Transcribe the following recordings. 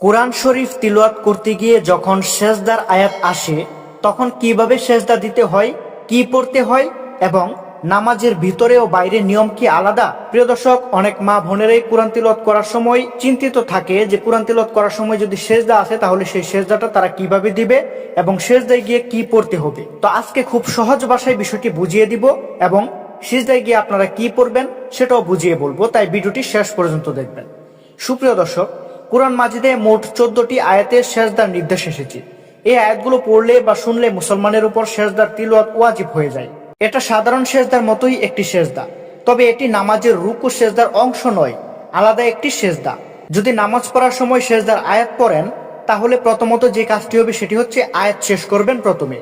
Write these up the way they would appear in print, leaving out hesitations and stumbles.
কোরআন শরীফ তিলাওয়াত করতে গিয়ে যখন সেজদার আয়াত আসে তখন কিভাবে সেজদা দিতে হয়, কি পড়তে হয় এবং নামাজের ভিতরে ও বাইরে নিয়ম কি আলাদা? প্রিয় দর্শক, অনেক মা বোনেরাই কোরআন তিলাওয়াত করার সময় চিন্তিত থাকে যে কোরআন তিলাওয়াত করার সময় যদি সেজদা আসে তাহলে সেই সেজদাটা তারা কিভাবে দিবে এবং সেজদায় গিয়ে কি পড়তে হবে। তো আজকে খুব সহজ ভাষায় বিষয়টি বুঝিয়ে দিব এবং সেজদায় গিয়ে আপনারা কি পড়বেন সেটাও বুঝিয়ে বলবো, তাই ভিডিওটি শেষ পর্যন্ত দেখবেন। সুপ্রিয় দর্শক, কোরআন মাজিদে মোট 14টি আয়াতের সেজদার নির্দেশ এসেছে। এই আয়াতগুলো পড়লে বা শুনলে মুসলমানের উপর সেজদার তিলাওয়াত ওয়াজিব হয়ে যায়। এটা সাধারণ সেজদার মতোই একটি সেজদা, তবে এটি নামাজের রুকু সেজদার অংশ নয়, আলাদা একটি সেজদা। যদি নামাজ পড়ার সময় সেজদার আয়াত পড়েন তাহলে প্রথমত যে কাজটি হবে সেটি হচ্ছে আয়াত শেষ করবেন প্রথমে।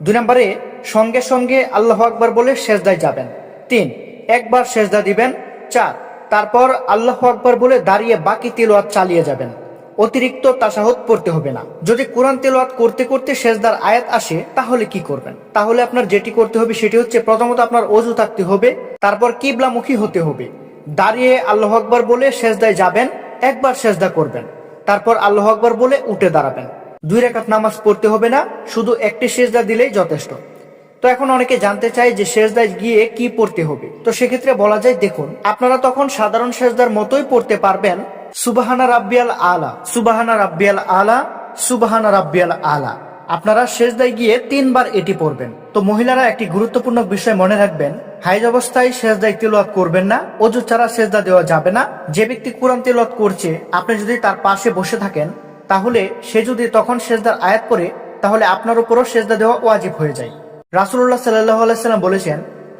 2 নম্বরে সঙ্গে সঙ্গে আল্লাহু আকবার বলে সেজদায় যাবেন। 3, একবার সেজদা দিবেন। 4, তারপর আল্লাহু আকবার বলে দাঁড়িয়ে বাকি তিলাওয়াত চালিয়ে যাবেন। অতিরিক্ত তাশাহুদ পড়তে হবে না। যদি কোরআন তিলাওয়াত করতে করতে সেজদার আয়াত আসে তাহলে কি করবেন? তাহলে আপনার যেটি করতে হবে সেটি হচ্ছে প্রথমত আপনার ওযু থাকতে হবে, তারপর কিবলামুখী হতে হবে, দাঁড়িয়ে আল্লাহু আকবার বলে সেজদায় যাবেন, একবার সেজদা করবেন, তারপর আল্লাহু আকবার বলে উঠে দাঁড়াবেন। 2 রাকাত নামাজ পড়তে হবে না, শুধু একটি সেজদা দিলেই যথেষ্ট। তো এখন অনেকে জানতে চায় যে সেজদায় গিয়ে কি পড়তে হবে। তো সেক্ষেত্রে বলা যায়, দেখুন, আপনারা তখন সাধারণ সেজদার মতোই পড়তে পারবেন, সুবহানা রাব্বিয়াল আলা, সুবহানা রাব্বিয়াল আলা, সুবহানা রাব্বিয়াল আলা। আপনারা সেজদায় গিয়ে 3 বার এটি পড়বেন। তো মহিলারা একটি গুরুত্বপূর্ণ বিষয় মনে রাখবেন, হাইজ অবস্থায় সেজদায় তিলাওয়াত করবেন না, ওযু ছাড়া সেজদা দেওয়া যাবে না। যে ব্যক্তি কোরআন তিলাওয়াত করছে আপনি যদি তার পাশে বসে থাকেন তাহলে সে যদি তখন সেজদার আয়াত পড়ে তাহলে আপনার উপরও সেজদা দেওয়া ওয়াজিব হয়ে যায়। রাসূলুল্লাহ সাল্লাল্লাহু আলাইহি সাল্লাম বলেছেন,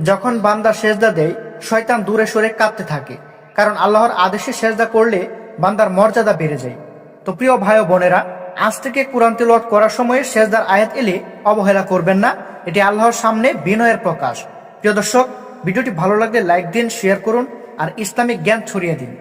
যখন বান্দা সেজদা দেয় শয়তান দূরে সরে কাঁদতে থাকে, কারণ আল্লাহর আদেশে সেজদা করলে বান্দার মর্যাদা বেড়ে যায়। তো প্রিয় ভাই ও বোনেরা, আজ থেকে কোরআন তিলাওয়াত করার সময় সেজদার আয়াত এলে অবহেলা করবেন না, এটি আল্লাহর সামনে বিনয়ের প্রকাশ। প্রিয় দর্শক, ভিডিওটি ভালো লাগলে লাইক দিন, শেয়ার করুন আর ইসলামিক জ্ঞান ছড়িয়ে দিন।